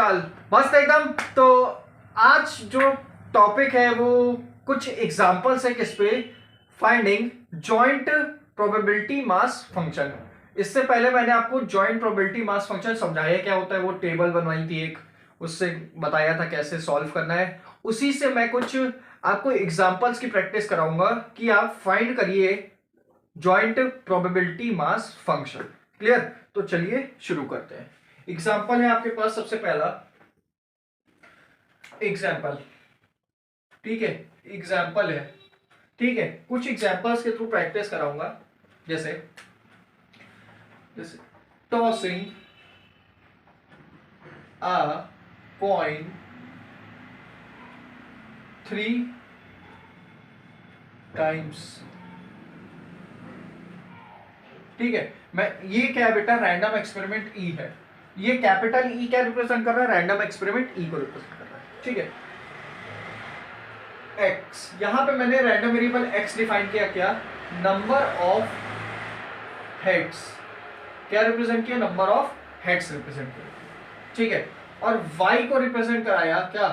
चाल मस्त एकदम। तो आज जो टॉपिक है वो कुछ एग्जांपल्स है किस पे, finding joint probability mass function. इससे पहले मैंने आपको जॉइंट प्रोबेबिलिटी मास फंक्शन समझाया क्या होता है, वो टेबल बनवाई थी एक, उससे बताया था कैसे सॉल्व करना है। उसी से मैं कुछ आपको एग्जांपल्स की प्रैक्टिस कराऊंगा कि आप फाइंड करिए joint probability mass function. Clear? तो चलिए शुरू करते हैं। एग्जाम्पल है आपके पास सबसे पहला एग्जाम्पल, ठीक है, एग्जाम्पल है, ठीक है। कुछ एग्जाम्पल्स के थ्रू प्रैक्टिस कराऊंगा, जैसे जैसे टॉसिंग अ कॉइन 3 टाइम्स। ठीक है, मैं ये क्या है बेटा, रैंडम एक्सपेरिमेंट ई है। ये कैपिटल ई क्या रिप्रेजेंट कर रहा है, रैंडम एक्सपेरिमेंट ई को रिप्रेजेंट कर रहा है। ठीक है, एक्स, यहां पे मैंने रैंडम वेरिएबल एक्स डिफाइन किया, क्या, नंबर ऑफ हेड्स। क्या रिप्रेजेंट किया, नंबर ऑफ हेड्स रिप्रेजेंट किया। ठीक है, और वाई को रिप्रेजेंट कराया क्या,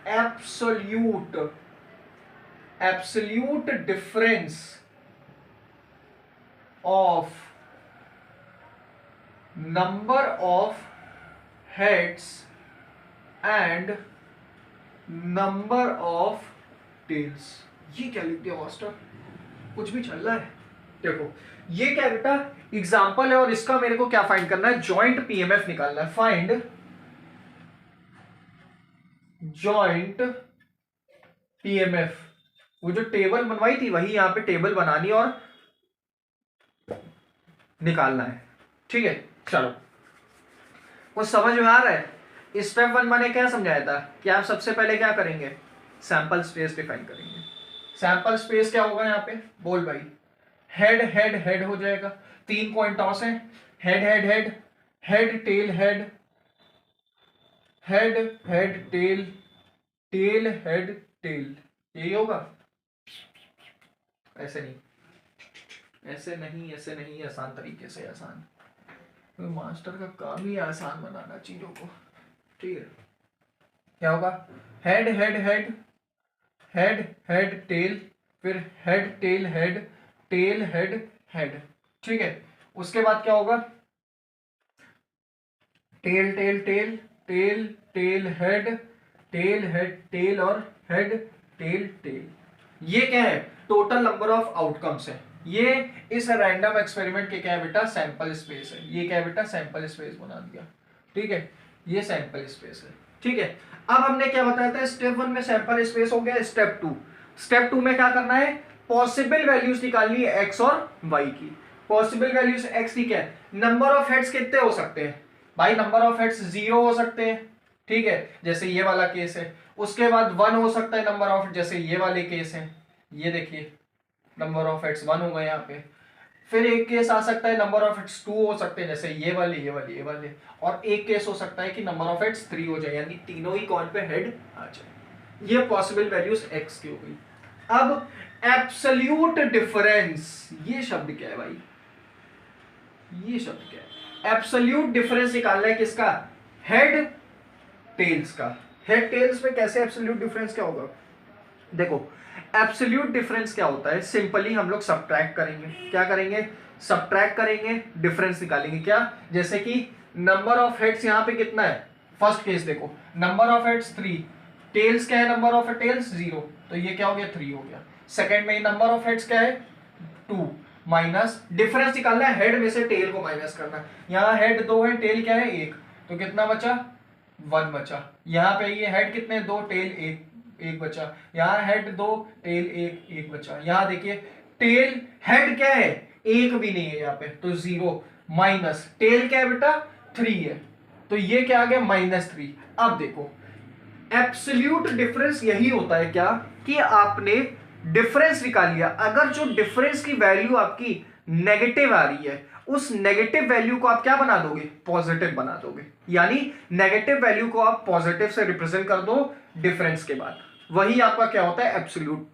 absolute absolute difference of number of heads and number of tails. ये क्या लिख दिया मास्टर, कुछ भी चल रहा है। देखो ये क्या बेटा, एग्जांपल है और इसका मेरे को क्या फाइंड करना है, जॉइंट पीएमएफ निकालना है। Find joint PMF. वो जो टेबल बनवाई थी वही यहां पे टेबल बनानी और निकालना है। ठीक है, चलो कुछ समझ में आ रहा है। स्टेप 1 मैंने क्या समझाया था कि आप सबसे पहले क्या करेंगे, सैंपल स्पेस डिफाइन करेंगे। सैंपल स्पेस क्या होगा यहाँ पे, बोल भाई, हेड हेड हेड हो जाएगा। 3 कॉइन टॉस है, head head head, head tail head, head head tail, tail head tell, यही होगा। ऐसे नहीं, ऐसे नहीं, ऐसे नहीं, आसान तरीके से, आसान। तो मास्टर का काम ही आसान बनाना चीजों को। ठीक है, क्या होगा, head head head, head head tail, फिर head tail head, tail head head. ठीक है, उसके बाद क्या होगा, tail tail tail, tail tail head, tail head tail और हेड टेल टेल। ये क्या है, टोटल नंबर ऑफ आउटकम्स है। ये इस रैंडम एक्सपेरिमेंट के क्या है बेटा, सैंपल स्पेस है। ये क्या है बेटा, सैंपल स्पेस बना दिया। ठीक है, ये सैंपल स्पेस है। ठीक है, अब हमने क्या बताया था, स्टेप 1 में सैंपल स्पेस हो गया। स्टेप 2 में क्या करना है, पॉसिबल वैल्यूज निकालनी है एक्स और वाई की। पॉसिबल वैल्यूज एक्स की क्या है, नंबर ऑफ हेड्स कितने हो सकते हैं भाई, नंबर ऑफ हेड्स 0 हो सकते हैं। ठीक है, जैसे ये वाला केस है। उसके बाद 1 हो सकता है नंबर ऑफ, जैसे ये वाले केस है। ये देखिए नंबर ऑफ हेड्स 1 हो गए यहाँ पे। फिर एक केस आ सकता है नंबर ऑफ हेड्स 2 हो सकते हैं, जैसे ये वाले ये वाले ये वाले। और एक केस हो सकता है कि नंबर ऑफ हेड्स 3 हो जाए, यानी तीनों ही कॉइन पे हेड आ जाए। ये पॉसिबल वैल्यूज एक्स की हो गई। अब एब्सोल्यूट डिफरेंस, ये शब्द क्या है भाई, ये शब्द क्या है, एब्सोल्यूट डिफरेंस निकालना है किसका, हेड टेल्स का। हेड टेल्स में कैसे एब्सोल्यूट डिफरेंस क्या होगा, देखो एब्सोल्यूट डिफरेंस क्या होता है, सिंपली हम लोग सब्ट्रैक्ट करेंगे। क्या करेंगे, सब्ट्रैक्ट करेंगे, डिफरेंस निकालेंगे। क्या, जैसे कि नंबर ऑफ हेड्स यहाँ पे कितना है, फर्स्ट केस देखो, नंबर ऑफ हेड्स 3, टेल्स क्या है, नंबर ऑफ टेल्स 0, तो ये क्या हो गया, 3 हो गया। सेकेंड में नंबर ऑफ हेड्स क्या है, 2, माइनस डिफरेंस निकालना है, हेड में से टेल को माइनस करना है। यहाँ हेड 2 है, टेल क्या है 1, तो कितना बचा, 1 बचा। यहाँ पे ये हेड कितने, 2, टेल 1, 1 बचा। यहाँ हेड 2, टेल 1, 1 बचा। यहाँ देखिए टेल, हेड क्या है 1 भी नहीं है यहाँ पे, तो 0, माइनस टेल क्या है बेटा 3 है, तो ये क्या आ गया -3। अब देखो एब्सोल्यूट डिफरेंस यही होता है क्या, कि आपने डिफरेंस निकाल लिया। अगर जो डिफरेंस की वैल्यू आपकी नेगेटिव आ रही है, उस नेगेटिव वैल्यू को आप क्या बना दोगे, पॉजिटिव बना दोगे। यानी नेगेटिव वैल्यू को आप पॉजिटिव से रिप्रेजेंट कर दो डिफरेंस के बाद, वही आपका क्या होता है, एब्सोल्यूट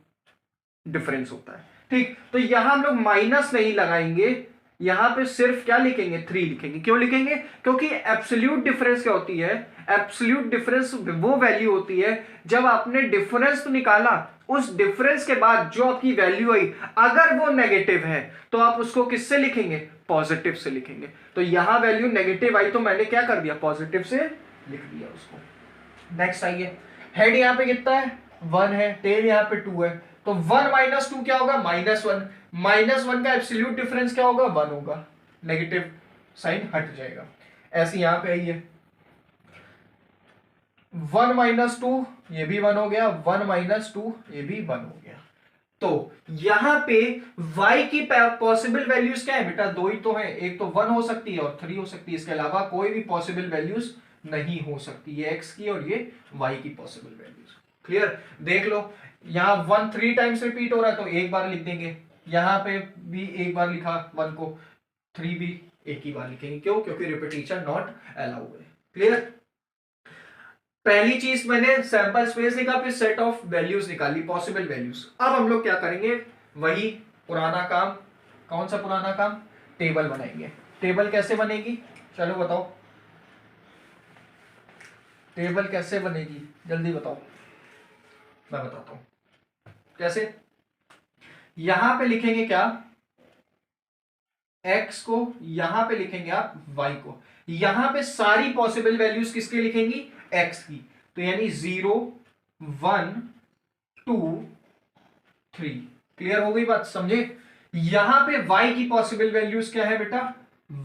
डिफरेंस होता है। ठीक, तो यहां हम लोग माइनस नहीं लगाएंगे, यहां पे सिर्फ क्या लिखेंगे, 3 लिखेंगे। क्यों लिखेंगे? क्योंकि एब्सोल्यूट डिफरेंस क्या होती है, एब्सोल्यूट डिफरेंस वो वैल्यू होती है जब आपने डिफरेंस तो निकाला, उस डिफरेंस के बाद जो आपकी वैल्यू आई अगर वो नेगेटिव है तो आप उसको किससे लिखेंगे, पॉजिटिव से लिखेंगे। तो यहां वैल्यू नेगेटिव आई तो मैंने क्या कर दिया, पॉजिटिव से लिख दिया उसको। नेक्स्ट आइए, हेड यहां पे कितना है, 1 है, टेल यहां पे 2 है, तो 1 माइनस 2 क्या होगा, -1। -1 का एब्सोल्यूट डिफरेंस क्या होगा, 1 होगा, नेगेटिव साइन हट जाएगा। ऐसे यहां पे आइए, 1 माइनस 2 ये भी 1 हो गया, 1 माइनस 2 ये भी 1 हो गया। तो यहां पे y की पॉसिबल वैल्यूज क्या है बेटा, दो ही तो है, एक तो 1 हो सकती है और 3 हो सकती है, इसके अलावा कोई भी पॉसिबल वैल्यूज नहीं हो सकती, ये x की और ये y की पॉसिबल वैल्यूज। क्लियर? देख लो यहां 1 3 टाइम्स रिपीट हो रहा है तो एक बार लिख देंगे, यहां पे भी एक बार लिखा 1 को, 3 भी एक ही बार लिखेंगे। क्यों? क्योंकि रिपीटिशन नॉट अलाउड है। क्लियर? पहली चीज मैंने सैंपल स्पेस लिखा, फिर सेट ऑफ वैल्यूज निकाली, पॉसिबल वैल्यूज। अब हम लोग क्या करेंगे, वही पुराना काम। कौन सा पुराना काम, टेबल बनाएंगे। टेबल कैसे बनेगी, चलो बताओ, टेबल कैसे बनेगी, जल्दी बताओ, मैं बताता हूं कैसे। यहां पे लिखेंगे क्या, x को, यहां पे लिखेंगे आप y को, यहां पे सारी पॉसिबल वैल्यूज किसके लिखेंगी, x की। तो यानी 0 1 2 3। क्लियर हो गई बात, समझे? यहां पे y की पॉसिबल वैल्यूज क्या है बेटा,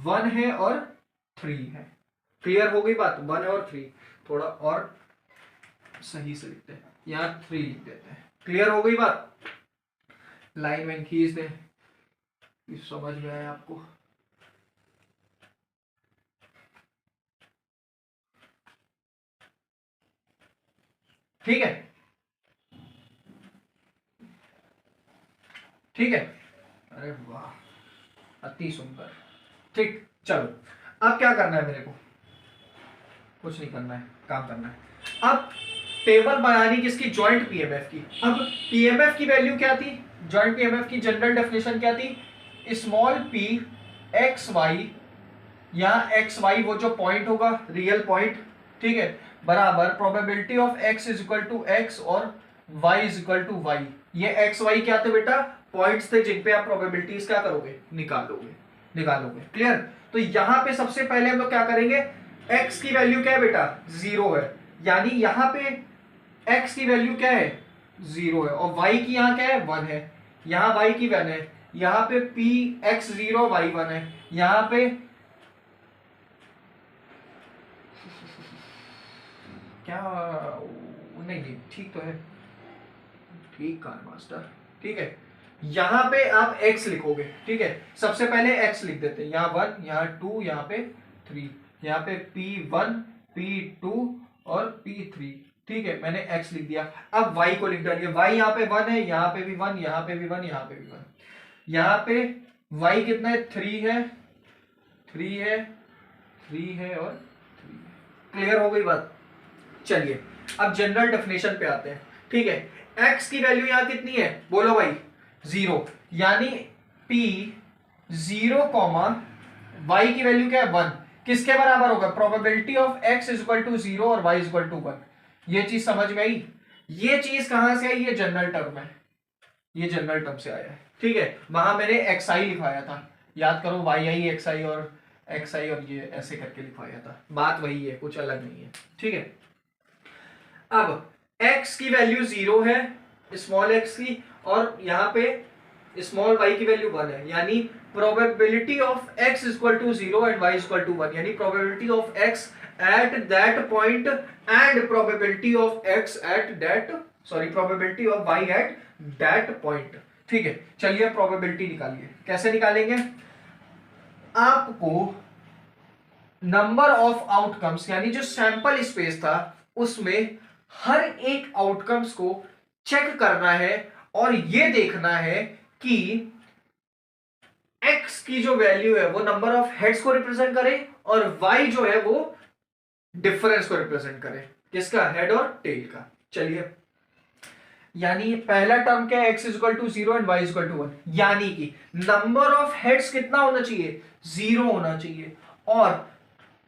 1 है और 3 है। क्लियर हो गई बात, 1 है और 3। थोड़ा और सही से लिखते हैं, यहां 3 लिख देते हैं। क्लियर हो गई बात, लाइन में खींच दे, समझ में आया आपको। ठीक है, ठीक है, अरे वाह अति सुंदर। ठीक, चलो अब क्या करना है मेरे को, कुछ नहीं करना है, काम करना है। अब टेबल बनानी किसकी, ज्वाइंट पीएमएफ की। अब पीएमएफ की वैल्यू क्या थी, ज्वाइंट पीएमएफ की जनरल डेफिनेशन क्या थी, स्मॉल पी एक्स वाई, यहाँ एक्स वाई वो जो पॉइंट होगा रियल पॉइंट, ठीक है, बराबर probability of X is equal to X और Y is equal to Y. ये एक्स वाई क्या थे बेटा, पॉइंट्स थे जिन पे आप प्रोबेबिलिटीज क्या करोगे, निकालोगे। क्लियर? तो यहां पे सबसे पहले हम लोग क्या करेंगे, x की वैल्यू क्या है बेटा, 0 है, यानी यहां पे x की वैल्यू क्या है, 0 है, और y की यहां क्या है, 1 है, यहां y की 1 है, यहां पे p x 0 y 1 है, यहां पे क्या, नहीं ठीक तो है, ठीक कहा मास्टर, ठीक है। यहां पे आप x लिखोगे, ठीक है, सबसे पहले x लिख देते हैं, यहाँ 1, यहाँ 2, यहाँ पे 3, यहाँ पे P1 P2 और P3, ठीक है, मैंने x लिख दिया। अब y को लिख डालिए, y यहाँ पे 1 है, यहाँ पे भी 1, यहाँ पे भी 1, यहाँ पे भी 1, यहाँ पे y कितना है, 3 है, 3 है, 3 है और 3 है। क्लियर हो गई बात? चलिए अब जनरल डेफिनेशन पे आते हैं, ठीक है। x की वैल्यू यहां कितनी है, बोलो भाई, 0, यानी p 0 कॉमा y की वैल्यू क्या है, 1, किसके बराबर होगा, probability of x is equal to 0 और y इज इक्वल टू 1। ये चीज समझ में आई? ये चीज कहां से आई, ये जनरल टर्म है, ये जनरल टर्म से आया है, ठीक है। वहां मैंने xi लिखवाया था, याद करो, yi xi और xi और ये ऐसे करके लिखवाया था, बात वही है, कुछ अलग नहीं है, ठीक है। अब x की वैल्यू 0 है, स्मॉल x की, और यहाँ पे स्मॉल y की वैल्यू 1 है, यानी probability of x equal to 0 and y equal to 1, यानी probability of x at that point and probability of x at that, sorry, probability of y at that point, ठीक है। चलिए probability निकालिए, कैसे निकालेंगे, आपको नंबर ऑफ आउटकम्स, यानी जो सैंपल स्पेस था उसमें हर एक आउटकम्स को चेक करना है और यह देखना है कि x की जो वैल्यू है वो नंबर ऑफ हेड्स को रिप्रेजेंट करे और y जो है वो डिफरेंस को रिप्रेजेंट करे, किसका, हेड और टेल का। चलिए यानी पहला टर्म क्या है, x equal to 0 and y equal to 1, यानी कि नंबर ऑफ हेड्स कितना होना चाहिए, 0 होना चाहिए, और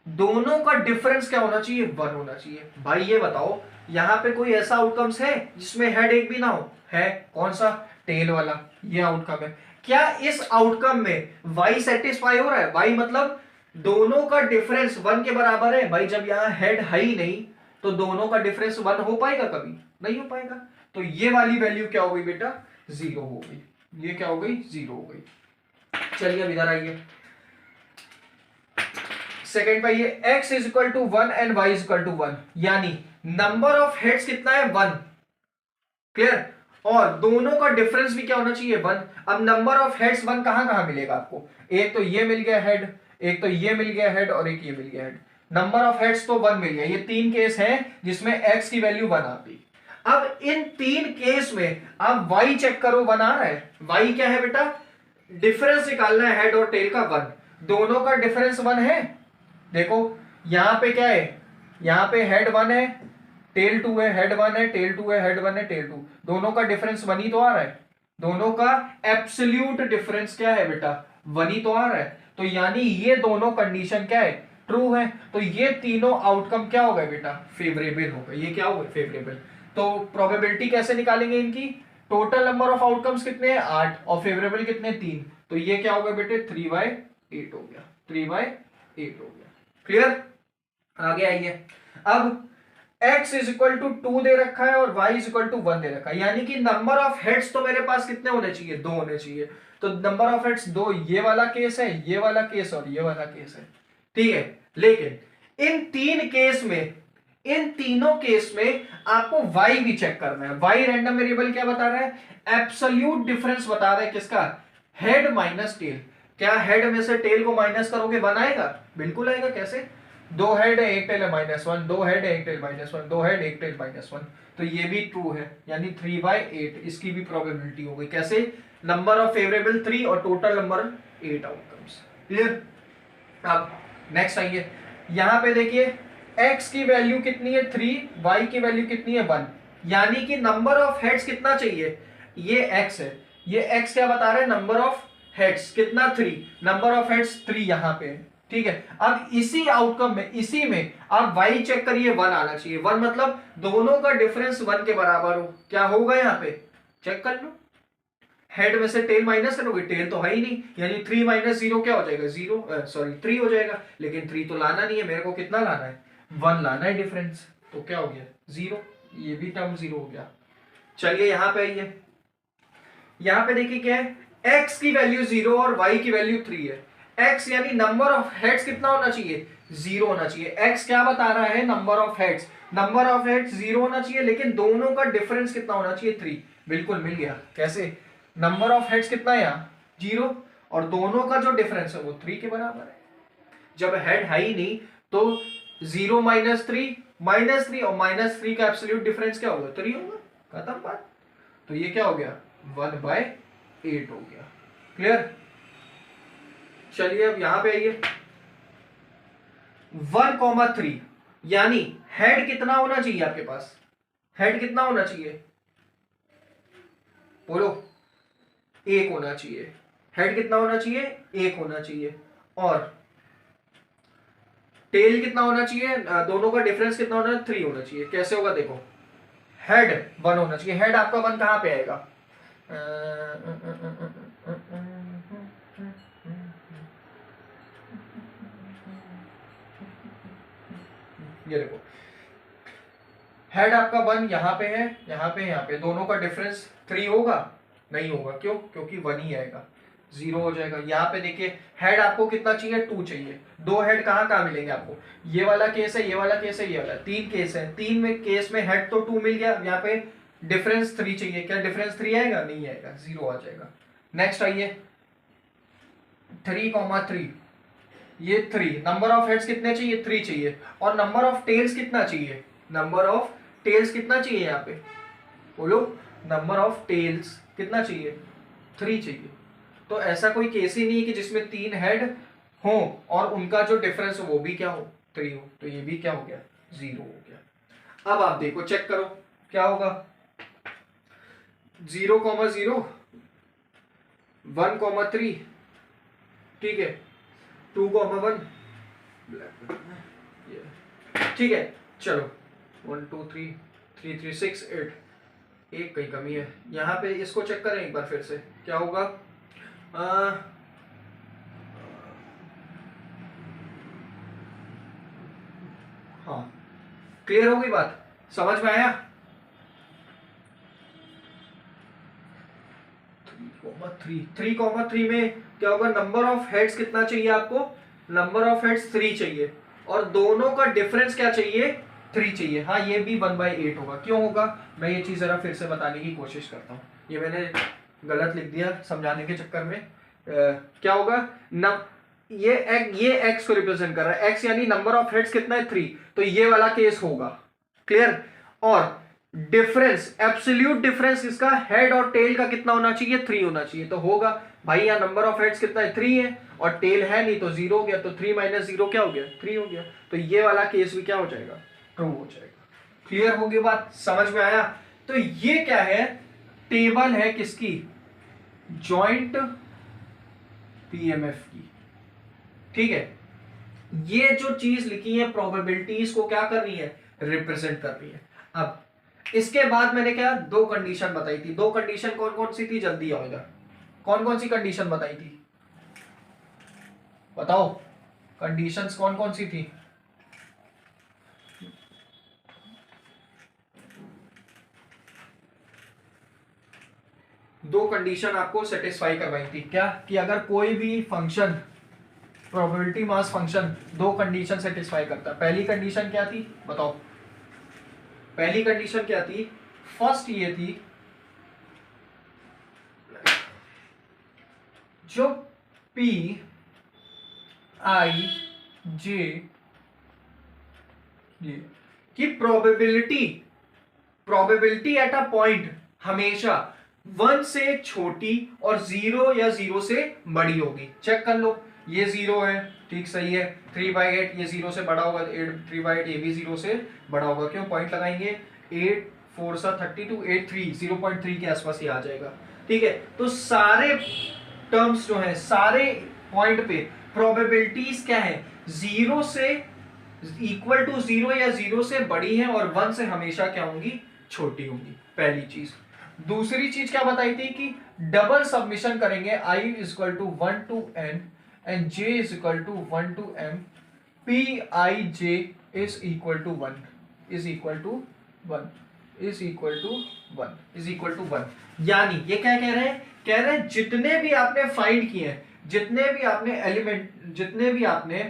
दोनों का डिफरेंस क्या होना चाहिए, 1 होना चाहिए। भाई ये बताओ यहां पे कोई ऐसा आउटकम्स है जिसमें हेड एक भी ना हो, है कौन सा, टेल वाला, ये आउटकम है। क्या इस आउटकम में y सेटिस्फाई हो रहा है, y मतलब दोनों का डिफरेंस 1 के बराबर है। भाई जब यहां हेड है ही नहीं तो दोनों का डिफरेंस 1 हो पाएगा, कभी नहीं हो पाएगा। तो ये वाली वैल्यू क्या हो गई बेटा, 0 हो गई, ये क्या हो गई, 0 हो गई। चलिए अब इधर आइए, सेकेंड पे ये x is equal to 1 and y is equal to 1, यानी नंबर ऑफ हेड्स कितना है, 1, क्लियर, और दोनों का डिफरेंस भी क्या होना चाहिए, 1। अब नंबर ऑफ हेड्स 1 कहां कहां मिलेगा आपको, एक तो ये मिल गया हेड, एक तो ये मिल गया हेड, और एक ये मिल गया हेड। नंबर ऑफ हेड्स तो 1 मिल गया, ये 3 केस है जिसमें x की वैल्यू 1 आती। अब इन 3 केस में आप y चेक करो, 1 आ रहा है, y क्या है बेटा, डिफरेंस निकालना है हेड और टेल का, 1, दोनों का डिफरेंस 1 है। देखो यहां पे क्या है, यहां पे हेड 1 है, टेल 2 है, हेड 1 है, टेल 2 है, हेड 1 है, टेल 2, दोनों का डिफरेंस 1 ही तो आ रहा है, दोनों का एब्सोल्यूट डिफरेंस क्या है बेटा, 1 ही तो आ रहा है। तो यानी ये दोनों कंडीशन क्या है, ट्रू है। तो ये तीनों आउटकम क्या हो गए बेटा, फेवरेबल हो गए, ये क्या हो गए, फेवरेबल। तो प्रोबेबिलिटी कैसे निकालेंगे इनकी, टोटल नंबर ऑफ आउटकम्स कितने हैं, 8, और फेवरेबल कितने, 3, तो ये क्या हो गया बेटे, 3/8 हो गया, 3/8 हो गया, क्लियर। आगे आइए, अब x इज इक्वल टू 2 दे रखा है और y इज इक्वल टू 1 दे रखा है, यानी कि नंबर ऑफ हेड्स तो मेरे पास कितने होने चाहिए, 2 होने चाहिए। तो नंबर ऑफ हेड्स 2, ये वाला केस है, ये वाला केस और ये वाला केस है, ठीक है। लेकिन इन 3 केस में, इन तीनों केस में आपको y भी चेक करना है। y रैंडम वेरिएबल क्या बता रहा है, एब्सोल्यूट डिफरेंस बता रहा है, किसका, हेड माइनस टेल। क्या हेड में से टेल को माइनस करोगे 1 आएगा, बिल्कुल आएगा। कैसे, 2 हेड है 1 टेल है -1, 2 हेड है 1 टेल -1, 2 हेड 1 टेल -1, तो ये भी ट्रू है, यानी 3/8 इसकी भी प्रोबेबिलिटी हो गई। कैसे, नंबर ऑफ फेवरेबल 3 और टोटल नंबर 8 आउटकम्स, क्लियर। अब नेक्स्ट आइए, यहां पे देखिए x की वैल्यू कितनी है 3, y की वैल्यू कितनी है 1, यानी कि नंबर ऑफ हेड्स कितना चाहिए, ये x है, ये x क्या बता रहे हैं, नंबर ऑफ हेड्स कितना 3, नंबर ऑफ हेड्स 3 यहां पे है, ठीक है। अब इसी आउटकम में, इसी में आप y चेक करिए, 1 आना चाहिए, 1 मतलब दोनों का डिफरेंस 1 के बराबर हो, क्या होगा यहां पे, चेक कर लो। हेड में से टेल माइनस करोगे, टेल तो है ही नहीं, यानी 3 - 0 क्या हो जाएगा, 0, सॉरी 3 हो जाएगा। लेकिन 3 तो लाना नहीं है, मेरे को कितना लाना है, 1 लाना है डिफरेंस, तो क्या हो गया 0, ये भी टर्म 0 हो गया। चलिए यहां पे आइए, यहां पे देखिए क्या है, x की वैल्यू 0 और y की वैल्यू 3 है। x यानी नंबर ऑफ हेड्स कितना होना चाहिए, 0 होना चाहिए। x क्या बता रहा है, number of heads, number of heads 0 होना चाहिए, लेकिन दोनों का डिफरेंस कितना होना चाहिए, 3, बिल्कुल मिल गया। कैसे, नंबर ऑफ हेड्स कितना है यहाँ 0, और दोनों का जो डिफरेंस है वो 3 के बराबर है। जब हेड है ही नहीं तो 0 - 3 और -3 का एब्सोल्यूट डिफरेंस क्या होगा, 3 होगा, खत्म बात। तो ये क्या हो गया, 1/8 हो गया, क्लियर। चलिए अब यहां पे आइए, 1,3, यानी हेड कितना होना चाहिए आपके पास, हेड कितना होना चाहिए, बोलो, 1 होना चाहिए। हेड कितना होना चाहिए, 1 होना चाहिए, और टेल कितना होना चाहिए, दोनों का डिफरेंस कितना होना चाहिए, 3 होना चाहिए। कैसे होगा देखो, हेड 1 होना चाहिए, हेड आपका 1 कहां पे आएगा, ये देखो, हेड आपका 1 यहां पे है, यहां पे, यहां पे, दोनों का डिफरेंस 3 होगा, नहीं होगा, क्यों, क्योंकि 1 ही आएगा, 0 हो जाएगा। यहाँ पे देखिए हेड आपको कितना चाहिए, 2 चाहिए, 2 हेड कहाँ कहाँ मिलेंगे आपको, ये वाला केस है, ये वाला केस है, ये वाला, 3 केस है, 3 में केस में हेड तो 2 मिल गया, यहाँ पे डिफरेंस 3 चाहिए, क्या डिफरेंस 3 आएगा, नहीं आएगा, 0 आ जाएगा। नेक्स्ट आइए, 3,3, ये 3, नंबर ऑफ हेड्स कितने चाहिए, 3 चाहिए, और नंबर ऑफ टेल्स कितना चाहिए, नंबर ऑफ टेल्स कितना चाहिए, यहाँ पे बोलो, नंबर ऑफ टेल्स कितना चाहिए, 3 चाहिए। तो ऐसा कोई केस ही नहीं है कि जिसमें 3 हेड हो और उनका जो डिफरेंस हो वो भी क्या हो, 3 हो, तो ये भी क्या हो गया, 0 हो गया। अब आप देखो, चेक करो क्या होगा, 0,0 1,3, ठीक है, 2,1, ठीक है। चलो 1 2 3 3 3 6 8, एक कहीं कमी है यहाँ पे, इसको चेक करें एक बार फिर से, क्या होगा? हाँ, क्लियर हो गई बात, समझ में आया? 3,3 में क्या होगा? नंबर ऑफ हेड्स कितना चाहिए आपको? नंबर ऑफ हेड्स 3 चाहिए, और दोनों का डिफरेंस क्या चाहिए? 3 चाहिए। हाँ, ये भी 1/8 होगा। क्यों होगा? मैं ये चीज जरा फिर से बताने की कोशिश करता हूँ, ये मैंने गलत लिख दिया समझाने के चक्कर में। क्या होगा? ये एक्स को रिप्रेजेंट कर रहा है, एक्स यानी नंबर ऑफ हेड्स कितना है? 3, तो ये वाला केस होगा। क्लियर? और डिफरेंस, एब्सोल्यूट डिफरेंस इसका हेड और टेल का कितना होना चाहिए? 3 होना चाहिए, तो होगा भाई यहाँ नंबर ऑफ हेड्स कितना है? 3 है, और टेल है नहीं तो 0 हो गया, तो 3 - 0 क्या हो गया? 3 हो गया। तो ये वाला केस भी क्या हो जाएगा? ट्रू हो जाएगा। क्लियर होगी बात, समझ में आया? तो ये क्या है? टेबल है किसकी? जॉइंट पीएमएफ की, ठीक है। ये जो चीज लिखी है प्रोबेबिलिटीज को क्या कर रही है? रिप्रेजेंट कर रही है। अब इसके बाद मैंने क्या 2 कंडीशन बताई थी। 2 कंडीशन कौन कौन सी थी? जल्दी आओ इधर। कौन कौन सी कंडीशन बताई थी? बताओ, कंडीशंस कौन कौन सी थी? दो कंडीशन आपको सेटिस्फाई करवाई थी। क्या? कि अगर कोई भी function, probability mass function, 2 condition satisfy करता है। पहली कंडीशन क्या थी? बताओ, पहली कंडीशन क्या थी? फर्स्ट ये थी, जो पी आई जे की प्रोबेबिलिटी एट अ पॉइंट हमेशा 1 से छोटी और 0 या 0 से बड़ी होगी। चेक कर लो, ये 0 है, ठीक सही है। 3/8 ये 0 से बड़ा होगा, 3/8 ये भी 0 से बड़ा होगा। क्यों पॉइंट लगाएंगे? 8 4 सा 32, 8 3 0.3 के आसपास ही आ जाएगा, ठीक है। तो सारे टर्म्स जो है, सारे पॉइंट पे प्रोबेबिलिटीज क्या है? 0 से इक्वल टू 0 या 0 से बड़ी है, और 1 से हमेशा क्या होंगी? छोटी होंगी। पहली चीज। दूसरी चीज क्या बताई थी? कि डबल सबमिशन करेंगे, i = 1 to n and j = 1 to m, pij is equal to 1 is equal to 1 is equal to 1 is equal to 1। यानी ये क्या कह रहे हैं? कह रहे हैं जितने भी आपने फाइंड किए हैं, जितने भी आपने एलिमेंट, जितने भी आपने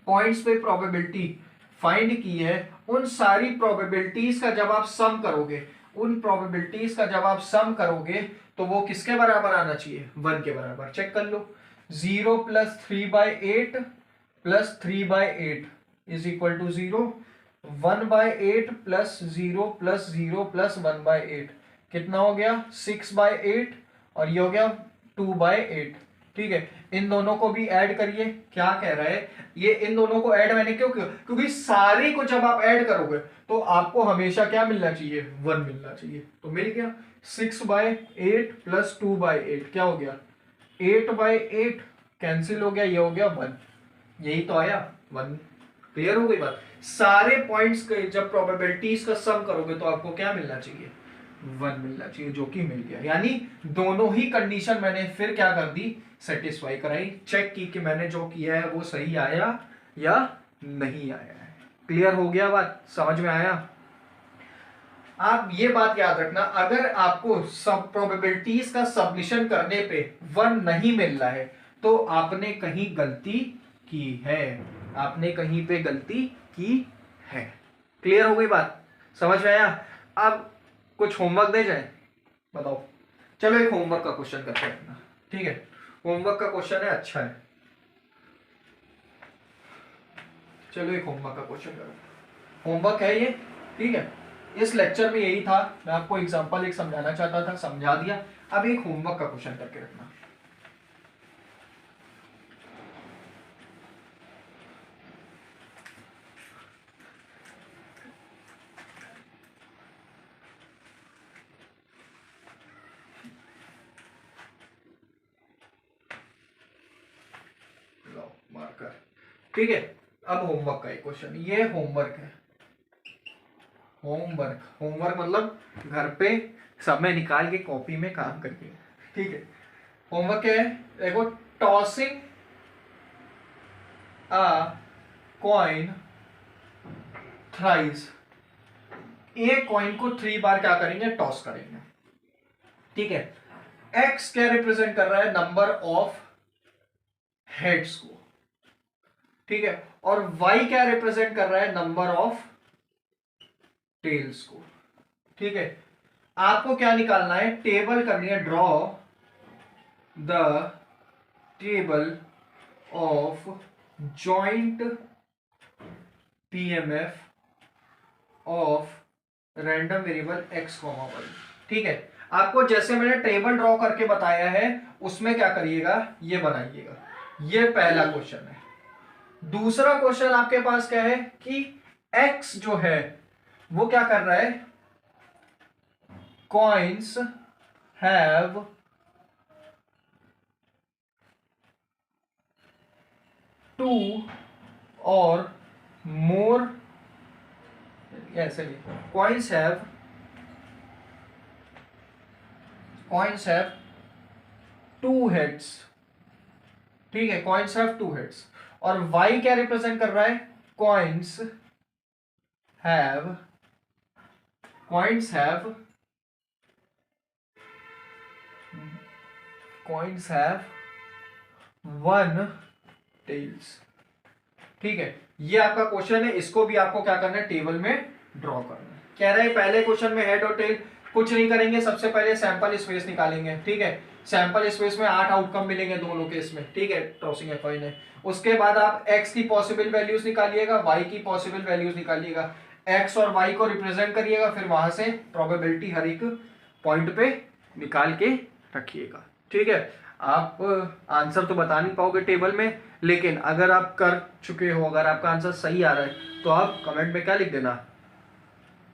पॉइंट्स पे प्रोबेबिलिटी फाइंड की है, उन सारी प्रोबेबिलिटीज का जब आप सम करोगे, उन प्रोबेबिलिटीज का जब आप सम करोगे, तो वो किसके बराबर आना चाहिए? 1 के बराबर। चेक कर लो, 0 + 3/8 + 3/8 इज इक्वल टू 0, 1/8 + 0 + 0 + 1/8 कितना हो गया? 6/8, और ये हो गया 2/8, ठीक है। इन दोनों को भी ऐड करिए। क्या कह रहा है ये? इन दोनों को ऐड मैंने क्यों किया? क्योंकि सारे को जब आप ऐड करोगे तो आपको हमेशा क्या मिलना चाहिए? 1 मिलना चाहिए। तो मिल गया 6/8 + 2/8 क्या हो गया? 8/8 कैंसिल हो गया, ये हो गया 1, यही तो आया 1। क्लियर हो गई बात? सारे पॉइंट्स के जब प्रोबेबिलिटीज का सम करोगे तो आपको क्या मिलना चाहिए? 1 मिलना चाहिए, जो कि मिल गया। यानी दोनों ही कंडीशन मैंने फिर क्या कर दी? सेटिस्फाई कराई, चेक की कि मैंने जो किया है वो सही आया या नहीं आया है। क्लियर हो गया बात? समझ में आया? आप ये बात याद रखना, अगर आपको सब प्रोबेबिलिटीज का सबमिशन करने पे 1 नहीं मिल रहा है, तो आपने कहीं गलती की है, आपने कहीं पे गलती की है। क्लियर हो गई बात? समझ में आया? अब कुछ होमवर्क दे जाए? बताओ। चलो एक होमवर्क का क्वेश्चन करते हैं अपना, ठीक है। होमवर्क का क्वेश्चन है, अच्छा है। चलो एक होमवर्क का क्वेश्चन करो। होमवर्क है ये, ठीक है। इस लेक्चर में यही था, मैं आपको एग्जांपल एक समझाना चाहता था, समझा दिया। अब एक होमवर्क का क्वेश्चन करके रखना। ठीक है, अब होमवर्क का एक क्वेश्चन, ये होमवर्क है। होमवर्क मतलब घर पे समय निकाल के कॉपी में काम करिए, ठीक है। होमवर्क क्या है, देखो, टॉसिंग अ कॉइन थ्राइस, एक कॉइन को 3 बार क्या करेंगे, टॉस करेंगे, ठीक है। एक्स क्या रिप्रेजेंट कर रहा है, नंबर ऑफ हेड्स को, ठीक है, और वाई क्या रिप्रेजेंट कर रहा है, नंबर ऑफ टेल्स को, ठीक है। आपको क्या निकालना है, टेबल करनी है, draw the table of joint PMF of random variable X comma Y, ठीक है। आपको जैसे मैंने टेबल ड्रॉ करके बताया है उसमें क्या करिएगा, ये बनाइएगा। ये पहला क्वेश्चन है। दूसरा क्वेश्चन आपके पास क्या है कि एक्स जो है वो क्या कर रहा है, कॉइन्स हैव टू और मोर, ऐसे नहीं, कॉइन्स हैव टू हेड्स, ठीक है, कॉइन्स हैव टू हेड्स। और वाई क्या रिप्रेजेंट कर रहा है, कॉइन्स हैव वन टेल्स, ठीक है। ये आपका क्वेश्चन है, इसको भी आपको क्या करना है, टेबल में ड्रॉ करना है। कह रहे हैं पहले क्वेश्चन में हेड और टेल कुछ नहीं करेंगे, सबसे पहले सैंपल स्पेस निकालेंगे, ठीक है। सैंपल स्पेस में 8 आउटकम मिलेंगे दोनों केस में, ठीक है, टॉसिंग कॉइन है। उसके बाद आप x की पॉसिबल वैल्यूज निकालिएगा, y की पॉसिबल वैल्यूज निकालिएगा, x और y को रिप्रेजेंट करिएगा, फिर वहां से प्रोबेबिलिटी हर एक पॉइंट पे निकाल के रखिएगा, ठीक है। आप आंसर तो बता नहीं पाओगे टेबल में, लेकिन अगर आप कर चुके हो, अगर आपका आंसर सही आ रहा है तो आप कमेंट में क्या लिख देना,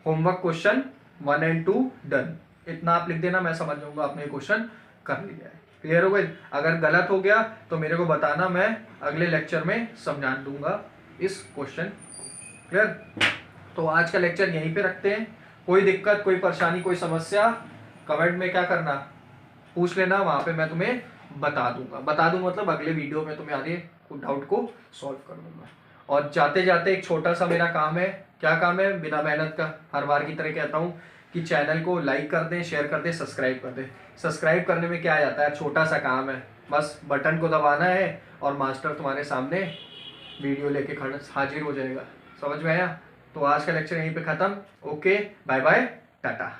होमवर्क क्वेश्चन 1 and 2 डन, इतना आप लिख देना, मैं समझ जाऊंगा आपने क्वेश्चन कर लिया है। क्लियर हो गई? अगर गलत हो गया तो मेरे को बताना, मैं अगले लेक्चर में समझा दूंगा इस क्वेश्चन। क्लियर? तो आज का लेक्चर यहीं पे रखते हैं। कोई दिक्कत, कोई परेशानी, कोई समस्या कमेंट में क्या करना, पूछ लेना, वहां पे मैं तुम्हें बता दूंगा मतलब अगले वीडियो में तुम्हें आगे डाउट को सॉल्व कर दूंगा। और जाते जाते एक छोटा सा मेरा काम है, क्या काम है, बिना मेहनत का, हर बार की तरह कहता हूँ कि चैनल को लाइक कर दें, शेयर कर दें, सब्सक्राइब कर दें। सब्सक्राइब करने में क्या आ जाता है, छोटा सा काम है, बस बटन को दबाना है और मास्टर तुम्हारे सामने वीडियो लेके खड़ा हाजिर हो जाएगा। समझ में आया? तो आज का लेक्चर यहीं पे खत्म। Okay, bye bye, Tata.